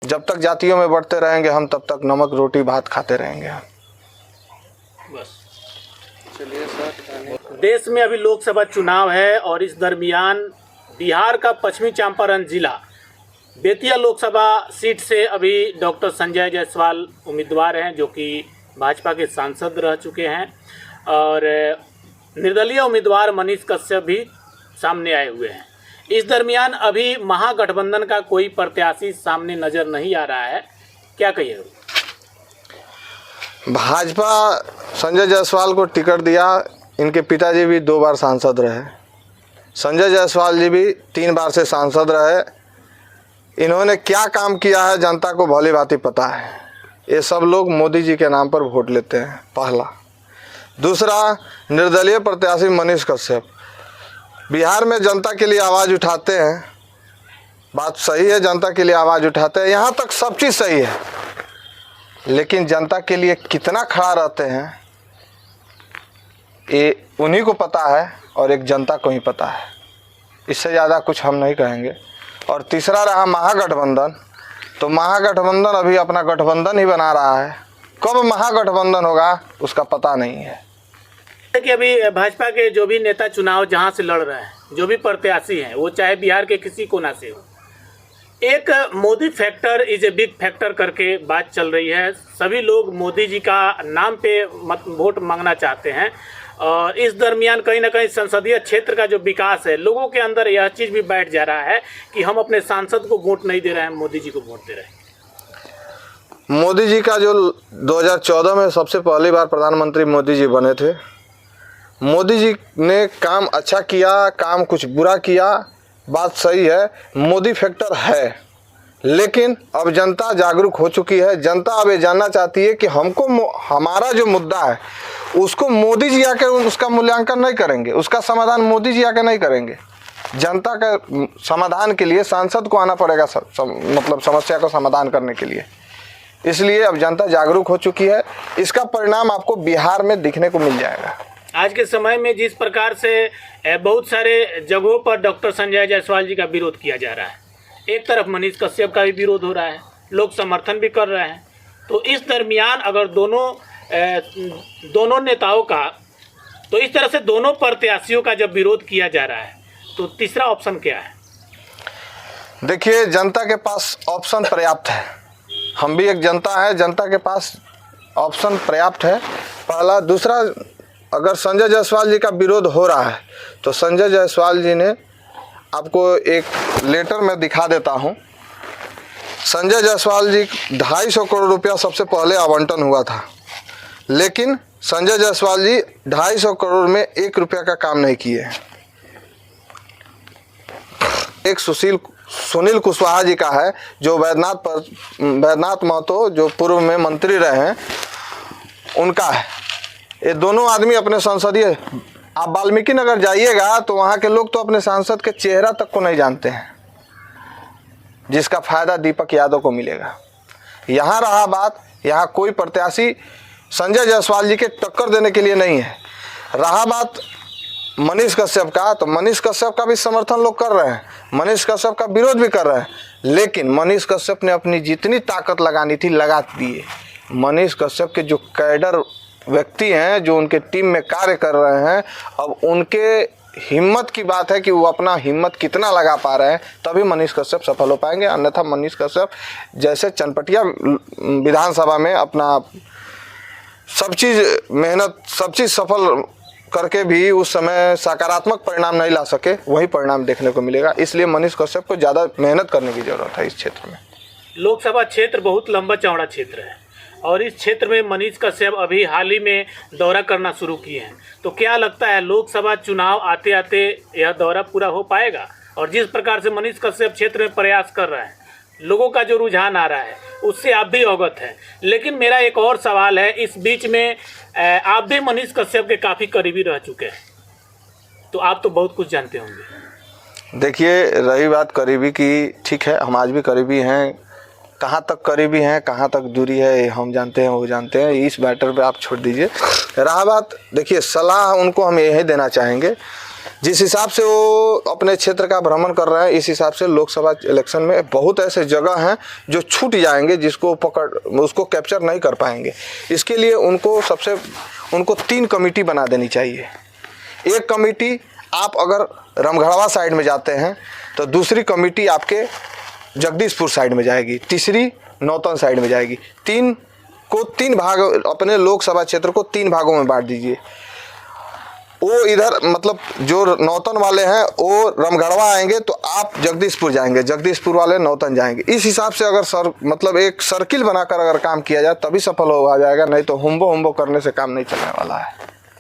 जब तक जातियों में बढ़ते रहेंगे हम, तब तक नमक रोटी भात खाते रहेंगे। बस चलिए सर, देश में अभी लोकसभा चुनाव है और इस दरमियान बिहार का पश्चिमी चंपारण जिला बेतिया लोकसभा सीट से अभी डॉक्टर संजय जायसवाल उम्मीदवार हैं, जो कि भाजपा के सांसद रह चुके हैं, और निर्दलीय उम्मीदवार मनीष कश्यप भी सामने आए हुए हैं। इस दरमियान अभी महागठबंधन का कोई प्रत्याशी सामने नज़र नहीं आ रहा है, क्या कहिएगा? भाजपा संजय जायसवाल को टिकट दिया। इनके पिताजी भी 2 बार सांसद रहे, संजय जायसवाल जी भी 3 बार से सांसद रहे। इन्होंने क्या काम किया है जनता को भली भांति पता है। ये सब लोग मोदी जी के नाम पर वोट लेते हैं, पहला। दूसरा, निर्दलीय प्रत्याशी मनीष कश्यप बिहार में जनता के लिए आवाज़ उठाते हैं, बात सही है, जनता के लिए आवाज़ उठाते हैं, यहाँ तक सब चीज़ सही है, लेकिन जनता के लिए कितना खड़ा रहते हैं ये उन्हीं को पता है और एक जनता को ही पता है। इससे ज़्यादा कुछ हम नहीं कहेंगे। और तीसरा रहा महागठबंधन, तो महागठबंधन अभी अपना गठबंधन ही बना रहा है, कब महागठबंधन होगा उसका पता नहीं है। कि अभी भाजपा के जो भी नेता चुनाव जहां से लड़ रहे हैं, जो भी प्रत्याशी हैं, वो चाहे बिहार के किसी कोना से हो, एक Modi factor is a big factor करके बात चल रही है। सभी लोग मोदी जी का नाम पे वोट मांगना चाहते हैं, और इस दरमियान कहीं ना कहीं संसदीय क्षेत्र का जो विकास है, लोगों के अंदर यह चीज़ भी बैठ जा रहा है कि हम अपने सांसद को वोट नहीं दे रहे हैं, मोदी जी को वोट दे रहे हैं। मोदी जी का जो 2014 में सबसे पहली बार प्रधानमंत्री मोदी जी बने थे, मोदी जी ने काम अच्छा किया, काम कुछ बुरा किया, बात सही है, मोदी फैक्टर है। लेकिन अब जनता जागरूक हो चुकी है। जनता अब ये जानना चाहती है कि हमको हमारा जो मुद्दा है उसको मोदी जी आकर उसका मूल्यांकन नहीं करेंगे, उसका समाधान मोदी जी आकर नहीं करेंगे। जनता का समाधान के लिए सांसद को आना पड़ेगा, मतलब समस्या का समाधान करने के लिए। इसलिए अब जनता जागरूक हो चुकी है। इसका परिणाम आपको बिहार में दिखने को मिल जाएगा। आज के समय में जिस प्रकार से बहुत सारे जगहों पर डॉक्टर संजय जायसवाल जी का विरोध किया जा रहा है, एक तरफ मनीष कश्यप का भी विरोध हो रहा है, लोग समर्थन भी कर रहे हैं, तो इस दरमियान अगर दोनों नेताओं का, तो इस तरह से दोनों प्रत्याशियों का जब विरोध किया जा रहा है, तो तीसरा ऑप्शन क्या है? देखिए, जनता के पास ऑप्शन पर्याप्त है। हम भी एक जनता है, जनता के पास ऑप्शन पर्याप्त है, पहला। दूसरा, अगर संजय जायसवाल जी का विरोध हो रहा है तो संजय जायसवाल जी ने, आपको एक लेटर में दिखा देता हूँ। संजय जायसवाल जी 250 करोड़ रुपया सबसे पहले आवंटन हुआ था, लेकिन संजय जायसवाल जी 250 करोड़ में 1 रुपया का काम नहीं किए। एक सुनील कुशवाहा जी का है, जो वैद्यनाथ महतो जो पूर्व में मंत्री रहे हैं, उनका है। ये दोनों आदमी अपने संसदीय, आप वाल्मीकि नगर जाइएगा तो वहाँ के लोग तो अपने सांसद के चेहरा तक को नहीं जानते हैं, जिसका फायदा दीपक यादव को मिलेगा। यहाँ रहा बात, यहाँ कोई प्रत्याशी संजय जायसवाल जी के टक्कर देने के लिए नहीं है। रहा बात मनीष कश्यप का, तो मनीष कश्यप का भी समर्थन लोग कर रहे हैं, मनीष कश्यप का विरोध भी कर रहे हैं, लेकिन मनीष कश्यप ने अपनी जितनी ताकत लगानी थी लगा दिए। मनीष कश्यप के जो कैडर व्यक्ति हैं, जो उनके टीम में कार्य कर रहे हैं, अब उनके हिम्मत की बात है कि वो अपना हिम्मत कितना लगा पा रहे हैं, तभी मनीष कश्यप सफल हो पाएंगे। अन्यथा मनीष कश्यप जैसे चनपटिया विधानसभा में अपना सब चीज़ मेहनत, सब चीज़ सफल करके भी उस समय सकारात्मक परिणाम नहीं ला सके, वही परिणाम देखने को मिलेगा। इसलिए मनीष कश्यप को ज़्यादा मेहनत करने की ज़रूरत है इस क्षेत्र में। लोकसभा क्षेत्र बहुत लंबा चौड़ा क्षेत्र है, और इस क्षेत्र में मनीष कश्यप अभी हाल ही में दौरा करना शुरू किए हैं, तो क्या लगता है लोकसभा चुनाव आते आते यह दौरा पूरा हो पाएगा? और जिस प्रकार से मनीष कश्यप क्षेत्र में प्रयास कर रहे हैं, लोगों का जो रुझान आ रहा है उससे आप भी अवगत हैं, लेकिन मेरा एक और सवाल है, इस बीच में आप भी मनीष कश्यप के काफ़ी करीबी रह चुके हैं, तो आप तो बहुत कुछ जानते होंगे। देखिए, रही बात करीबी की, ठीक है, हम आज भी करीबी हैं। कहाँ तक करीबी हैं, कहाँ तक दूरी है, हम जानते हैं, वो जानते हैं। इस मैटर पे आप छोड़ दीजिए। रहा बात, देखिए, सलाह उनको हम यही देना चाहेंगे, जिस हिसाब से वो अपने क्षेत्र का भ्रमण कर रहे हैं, इस हिसाब से लोकसभा इलेक्शन में बहुत ऐसे जगह हैं जो छूट जाएंगे, जिसको उसको कैप्चर नहीं कर पाएंगे। इसके लिए उनको 3 कमेटी बना देनी चाहिए। एक कमेटी आप अगर रामगढ़वा साइड में जाते हैं तो दूसरी कमेटी आपके जगदीशपुर साइड में जाएगी, तीसरी नौतन साइड में जाएगी। 3 भाग, अपने लोकसभा क्षेत्र को 3 भागों में बांट दीजिए। वो इधर मतलब जो नौतन वाले हैं वो रामगढ़वा आएंगे तो आप जगदीशपुर जाएंगे, जगदीशपुर वाले नौतन जाएंगे। इस हिसाब से अगर मतलब एक सर्किल बनाकर अगर काम किया जाए तभी सफल हो जाएगा, नहीं तो हुम्बो करने से काम नहीं चलने वाला है।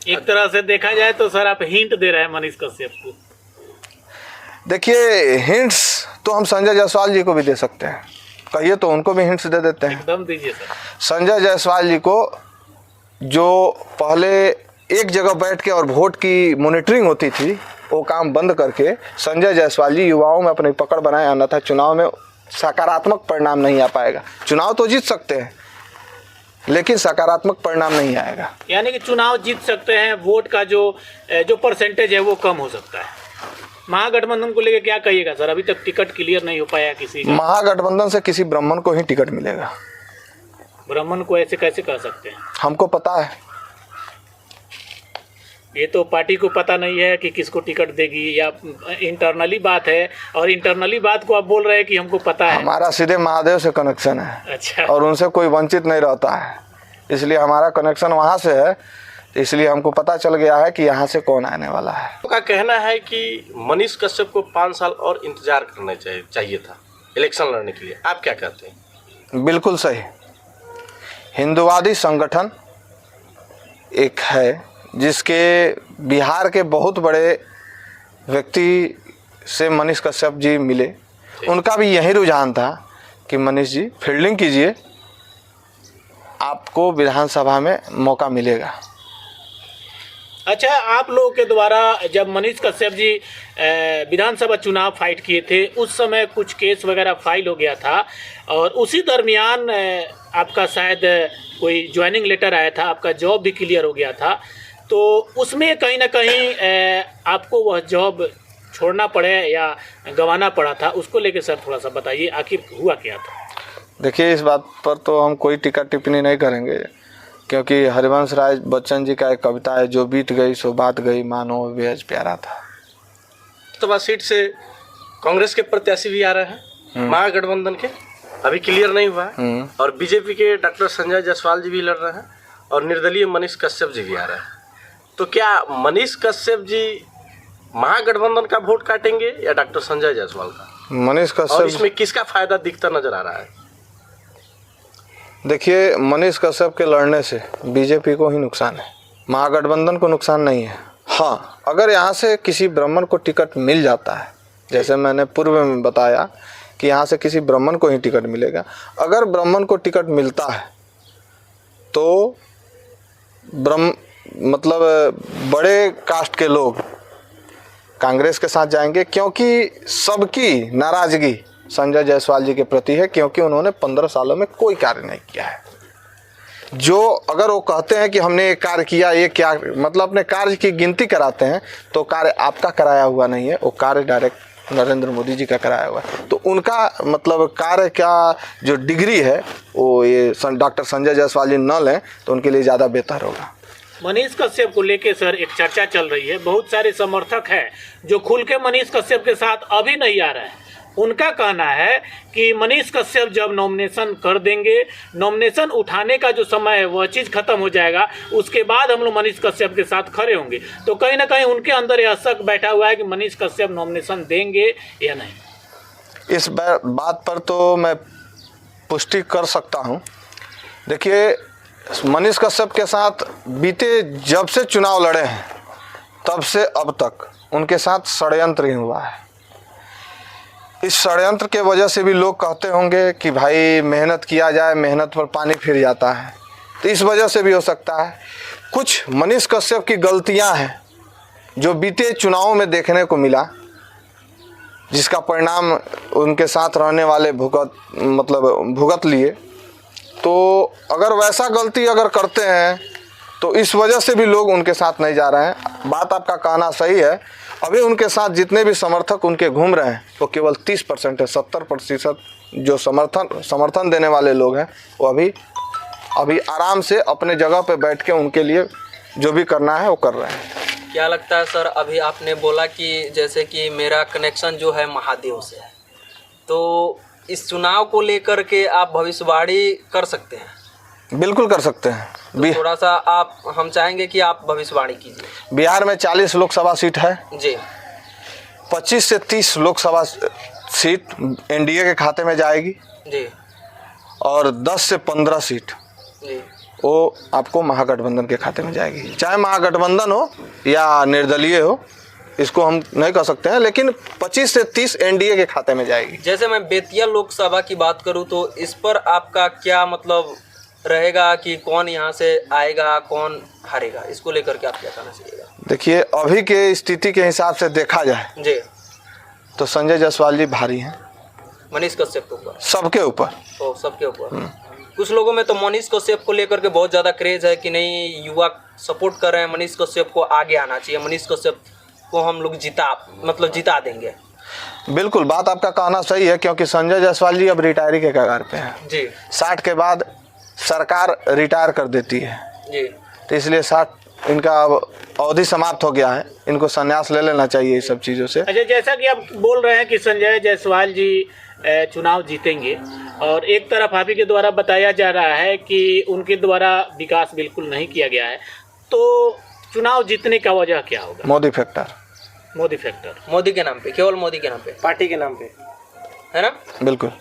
एक तरह से देखा जाए तो सर आप हिंट दे रहे हैं मनीष कश्यप को। देखिए, हिंट्स तो हम संजय जायसवाल जी को भी दे सकते हैं, कहिए तो उनको भी हिंट्स दे देते हैं। एकदम दीजिए सर। संजय जायसवाल जी को जो पहले एक जगह बैठ के और वोट की मॉनिटरिंग होती थी, वो काम बंद करके संजय जायसवाल जी युवाओं में अपनी पकड़ बनाए, अन्यथा चुनाव में सकारात्मक परिणाम नहीं आ पाएगा। चुनाव तो जीत सकते हैं लेकिन सकारात्मक परिणाम नहीं आएगा। यानी कि चुनाव जीत सकते हैं, वोट का जो परसेंटेज है वो कम हो सकता है। महागठबंधन को लेकर क्या कहिएगा सर? अभी तक टिकट क्लियर नहीं हो पाया किसी का। महागठबंधन से किसी ब्राह्मण को ही टिकट मिलेगा। ब्राह्मण को ऐसे कैसे कह सकते हैं? हमको पता है। ये तो पार्टी को पता नहीं है कि किसको टिकट देगी, या इंटरनली बात है, और इंटरनली बात को आप बोल रहे हैं कि हमको पता है। हमारा सीधे महादेव से कनेक्शन है। अच्छा। और उनसे कोई वंचित नहीं रहता है, इसलिए हमारा कनेक्शन वहाँ से है, इसलिए हमको पता चल गया है कि यहाँ से कौन आने वाला है। उनका कहना है कि मनीष कश्यप को 5 साल और इंतजार करना चाहिए था इलेक्शन लड़ने के लिए। आप क्या कहते हैं? बिल्कुल सही। हिंदुवादी संगठन एक है जिसके बिहार के बहुत बड़े व्यक्ति से मनीष कश्यप जी मिले, उनका भी यही रुझान था कि मनीष जी फील्डिंग कीजिए, आपको विधानसभा में मौका मिलेगा। अच्छा, आप लोगों के द्वारा जब मनीष कश्यप जी विधानसभा चुनाव फाइट किए थे, उस समय कुछ केस वगैरह फाइल हो गया था, और उसी दरमियान आपका शायद कोई ज्वाइनिंग लेटर आया था, आपका जॉब भी क्लियर हो गया था, तो उसमें कहीं ना कहीं आपको वह जॉब छोड़ना पड़े या गंवाना पड़ा था, उसको लेके सर थोड़ा सा बताइए, आखिर हुआ क्या था? देखिए, इस बात पर तो हम कोई टिक्का टिप्पणी नहीं करेंगे, क्योंकि हरिवंश राय बच्चन जी का एक कविता है, जो बीत गई सो बात गई, मानो बेहद प्यारा था। तो सीट से कांग्रेस के प्रत्याशी भी आ रहे हैं, महागठबंधन के अभी क्लियर नहीं हुआ है, और बीजेपी के डॉक्टर संजय जायसवाल जी भी लड़ रहे हैं, और निर्दलीय मनीष कश्यप जी भी आ रहे हैं। तो क्या मनीष कश्यप जी महागठबंधन का वोट काटेंगे या डॉक्टर संजय जायसवाल का? मनीष कश्यप, और इसमें किसका फायदा दिखता नजर आ रहा है? देखिए, मनीष कश्यप के लड़ने से बीजेपी को ही नुकसान है, महागठबंधन को नुकसान नहीं है। हाँ, अगर यहाँ से किसी ब्राह्मण को टिकट मिल जाता है, जैसे मैंने पूर्व में बताया कि यहाँ से किसी ब्राह्मण को ही टिकट मिलेगा, अगर ब्राह्मण को टिकट मिलता है तो मतलब बड़े कास्ट के लोग कांग्रेस के साथ जाएंगे, क्योंकि सबकी नाराजगी संजय जायसवाल जी के प्रति है, क्योंकि उन्होंने 15 सालों में कोई कार्य नहीं किया है। जो अगर वो कहते हैं कि हमने ये कार्य किया, ये क्या मतलब अपने कार्य की गिनती कराते हैं, तो कार्य आपका कराया हुआ नहीं है, वो कार्य डायरेक्ट नरेंद्र मोदी जी का कराया हुआ है। तो उनका मतलब कार्य का जो डिग्री है वो ये डॉक्टर संजय जायसवाल जी न लें तो उनके लिए ज़्यादा बेहतर होगा। मनीष कश्यप को लेके सर एक चर्चा चल रही है, बहुत सारे समर्थक हैं जो खुल के मनीष कश्यप के साथ अभी नहीं आ रहे हैं। उनका कहना है कि मनीष कश्यप जब नॉमिनेशन कर देंगे, नॉमिनेशन उठाने का जो समय है वह चीज़ खत्म हो जाएगा, उसके बाद हम लोग मनीष कश्यप के साथ खड़े होंगे। तो कहीं ना कहीं उनके अंदर यह शक बैठा हुआ है कि मनीष कश्यप नॉमिनेशन देंगे या नहीं। इस बात पर तो मैं पुष्टि कर सकता हूँ। देखिए, मनीष कश्यप के साथ बीते जब से चुनाव लड़े हैं तब से अब तक उनके साथ षड्यंत्र ही हुआ है। इस षड्यंत्र के वजह से भी लोग कहते होंगे कि भाई मेहनत किया जाए, मेहनत पर पानी फिर जाता है, तो इस वजह से भी हो सकता है। कुछ मनीष कश्यप की गलतियां हैं जो बीते चुनावों में देखने को मिला, जिसका परिणाम उनके साथ रहने वाले भुगत लिए। तो अगर वैसा गलती अगर करते हैं तो इस वजह से भी लोग उनके साथ नहीं जा रहे हैं। बात आपका कहना सही है। अभी उनके साथ जितने भी समर्थक उनके घूम रहे हैं वो केवल 30% है। 70% जो समर्थन देने वाले लोग हैं वो अभी आराम से अपने जगह पे बैठ के उनके लिए जो भी करना है वो कर रहे हैं। क्या लगता है सर, अभी आपने बोला कि जैसे कि मेरा कनेक्शन जो है महादेव से है, तो इस चुनाव को लेकर के आप भविष्यवाणी कर सकते हैं? बिल्कुल कर सकते हैं। तो थोड़ा सा हम चाहेंगे कि आप भविष्यवाणी कीजिए। बिहार में 40 लोकसभा सीट है जी। 25 से 30 लोकसभा सीट एनडीए के खाते में जाएगी जी। और 10 से 15 सीट जी वो आपको महागठबंधन के खाते में जाएगी। चाहे महागठबंधन हो या निर्दलीय हो, इसको हम नहीं कह सकते हैं, लेकिन 25 से 30 एनडीए के खाते में जाएगी। जैसे मैं बेतिया लोकसभा की बात करूं तो इस पर आपका क्या मतलब रहेगा कि कौन यहां से आएगा, कौन हारेगा, इसको लेकर के आप क्या कहना चाहिएगा? देखिए, अभी के स्थिति के हिसाब से देखा जाए जी तो संजय जायसवाल जी भारी हैं मनीष कश्यप के ऊपर, सबके ऊपर। तो सबके ऊपर कुछ लोगों में तो मनीष कश्यप को लेकर के बहुत ज़्यादा क्रेज है कि नहीं, युवा सपोर्ट कर रहे हैं, मनीष कश्यप को आगे आना चाहिए, मनीष कश्यप को हम लोग जिता देंगे। बिल्कुल, बात आपका कहना सही है, क्योंकि संजय जायसवाल जी अब रिटायरी के कगार पे हैं जी। 60 के बाद सरकार रिटायर कर देती है जी, तो इसलिए 60 इनका अब अवधि समाप्त हो गया है, इनको संन्यास ले लेना चाहिए इस सब चीज़ों से। अच्छा, जैसा कि आप बोल रहे हैं कि संजय जायसवाल जी चुनाव जीतेंगे, और एक तरफ आप ही के द्वारा बताया जा रहा है कि उनके द्वारा विकास बिल्कुल नहीं किया गया है, तो चुनाव जीतने का वजह क्या होगा? मोदी फैक्टर। मोदी फैक्टर, मोदी के नाम पे, केवल मोदी के नाम पे, पार्टी के नाम पे, है ना? बिल्कुल।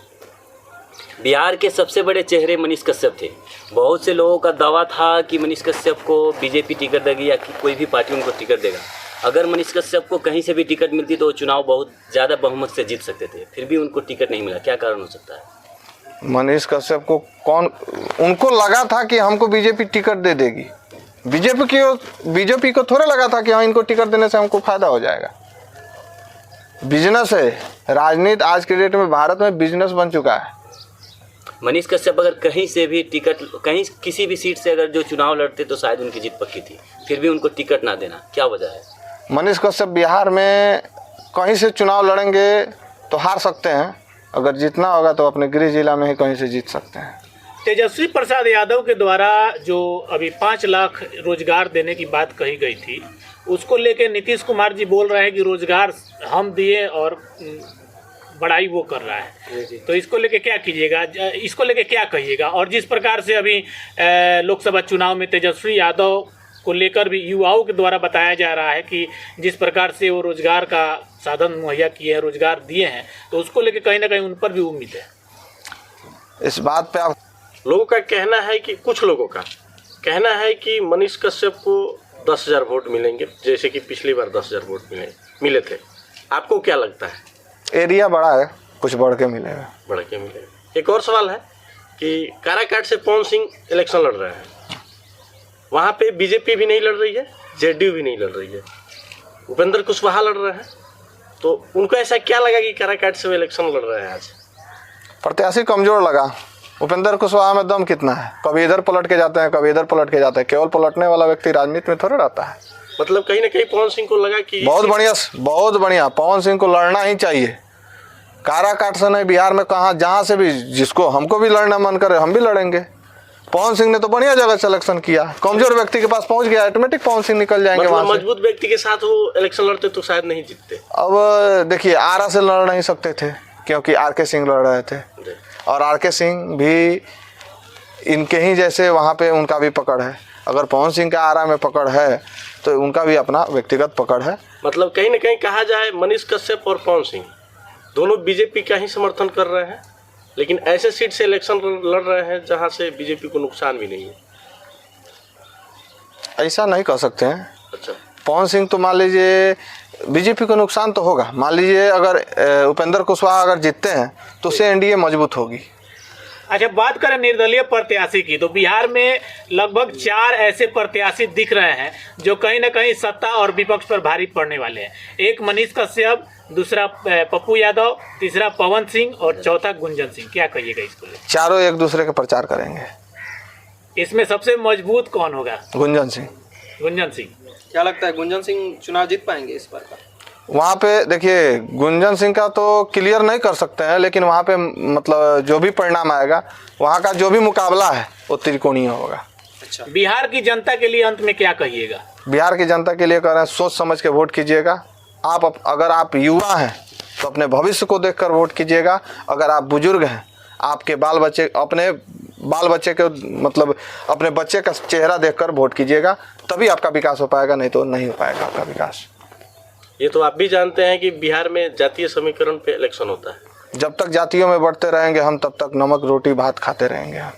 बिहार के सबसे बड़े चेहरे मनीष कश्यप थे। बहुत से लोगों का दावा था कि मनीष कश्यप को बीजेपी टिकट देगी या कि कोई भी पार्टी उनको टिकट देगा। अगर मनीष कश्यप को कहीं से भी टिकट मिलती तो वो चुनाव बहुत ज़्यादा बहुमत से जीत सकते थे, फिर भी उनको टिकट नहीं मिला। क्या कारण हो सकता है? मनीष कश्यप को उनको लगा था कि हमको बीजेपी टिकट दे देगी। बीजेपी को थोड़ा लगा था कि हाँ, इनको टिकट देने से हमको फायदा हो जाएगा। बिजनेस है, राजनीति आज के डेट में भारत में बिजनेस बन चुका है। मनीष कश्यप अगर कहीं से भी टिकट, कहीं किसी भी सीट से अगर जो चुनाव लड़ते तो शायद उनकी जीत पक्की थी, फिर भी उनको टिकट ना देना, क्या वजह है? मनीष कश्यप बिहार में कहीं से चुनाव लड़ेंगे तो हार सकते हैं, अगर जीतना होगा तो अपने गृह जिला में ही कहीं से जीत सकते हैं। तेजस्वी प्रसाद यादव के द्वारा जो अभी 5 लाख रोजगार देने की बात कही गई थी, उसको लेके नीतीश कुमार जी बोल रहे हैं कि रोजगार हम दिए और बड़ाई वो कर रहा है, तो इसको लेके क्या कीजिएगा, इसको लेके क्या कहिएगा? और जिस प्रकार से अभी लोकसभा चुनाव में तेजस्वी यादव को लेकर भी युवाओं के द्वारा बताया जा रहा है कि जिस प्रकार से वो रोजगार का साधन मुहैया किए हैं, रोजगार दिए हैं, तो उसको लेके कहीं ना कहीं उन पर भी उम्मीद है। इस बात पे आप लोगों का कहना है कि कुछ लोगों का कहना है कि मनीष कश्यप को 10,000 वोट मिलेंगे, जैसे कि पिछली बार 10,000 वोट मिले थे। आपको क्या लगता है? एरिया बड़ा है, कुछ बढ़ के मिलेगा। बढ़ के मिलेगा। एक और सवाल है कि काराकाट से पवन सिंह इलेक्शन लड़ रहे हैं, वहाँ पे बीजेपी भी नहीं लड़ रही है, जेडीयू भी नहीं लड़ रही है, उपेंद्र कुशवाहा लड़ रहे हैं, तो उनको ऐसा क्या लगा कि काराकाट से वो इलेक्शन लड़ रहे हैं? आज प्रत्याशी कमजोर लगा। उपेंद्र कुशवाहा में दम कितना है, कभी इधर पलट के जाते हैं, कभी इधर पलट के जाते हैं। केवल पलटने वाला व्यक्ति राजनीति में थोड़ा रहता है। मतलब कहीं ना कहीं पवन सिंह को लगा कि बहुत बढ़िया पवन सिंह को लड़ना ही चाहिए। काराकाट से नहीं, बिहार में कहाँ जहाँ से भी, जिसको हमको भी लड़ना मन करे हम भी लड़ेंगे। पवन सिंह ने तो बढ़िया जगह सिलेक्शन किया, कमजोर व्यक्ति के पास पहुंच गया, ऑटोमेटिक पवन सिंह निकल जाएंगे वहाँ से। मजबूत व्यक्ति के साथ वो इलेक्शन लड़ते तो शायद नहीं जीतते। अब देखिए, आरा से लड़ नहीं सकते थे क्योंकि आर.के. सिंह लड़ रहे थे, और आर.के. सिंह भी इनके ही जैसे वहाँ पे उनका भी पकड़ है। अगर पवन सिंह का आरा में पकड़ है तो उनका भी अपना व्यक्तिगत पकड़ है। मतलब कहीं ना कहीं कहा जाए मनीष कश्यप और पवन सिंह दोनों बीजेपी का ही समर्थन कर रहे हैं, लेकिन ऐसे सीट से इलेक्शन लड़ रहे हैं जहां से बीजेपी को नुकसान भी नहीं है। ऐसा नहीं कह सकते हैं। अच्छा, पवन सिंह तो मान लीजिए बीजेपी को नुकसान तो होगा। मान लीजिए अगर उपेंद्र कुशवाहा अगर जीतते हैं तो उससे एनडीए मजबूत होगी। अच्छा, बात करें निर्दलीय प्रत्याशी की, तो बिहार में लगभग 4 ऐसे प्रत्याशी दिख रहे हैं जो कहीं ना कहीं सत्ता और विपक्ष पर भारी पड़ने वाले हैं। एक मनीष कश्यप, दूसरा पप्पू यादव, तीसरा पवन सिंह और चौथा गुंजन सिंह। क्या कहिएगा इसको लेकर? चारों एक दूसरे का प्रचार करेंगे। इसमें सबसे मजबूत कौन होगा? गुंजन सिंह। गुंजन सिंह। क्या लगता है गुंजन सिंह चुनाव जीत पाएंगे इस बार का? वहाँ पे देखिए गुंजन सिंह का तो क्लियर नहीं कर सकते हैं, लेकिन वहाँ पे मतलब जो भी परिणाम आएगा, वहाँ का जो भी मुकाबला है वो त्रिकोणीय होगा। अच्छा, बिहार की जनता के लिए अंत में क्या कहिएगा? बिहार की जनता के लिए कह रहे हैं, सोच समझ के वोट कीजिएगा। अगर आप युवा हैं तो अपने भविष्य को देखकर वोट कीजिएगा। अगर आप बुजुर्ग हैं, आपके बाल बच्चे के मतलब अपने बच्चे का चेहरा देखकर वोट कीजिएगा, तभी आपका विकास हो पाएगा, नहीं तो नहीं हो पाएगा आपका विकास। ये तो आप भी जानते हैं कि बिहार में जातीय समीकरण पे इलेक्शन होता है। जब तक जातियों में बढ़ते रहेंगे हम, तब तक नमक रोटी भात खाते रहेंगे हम।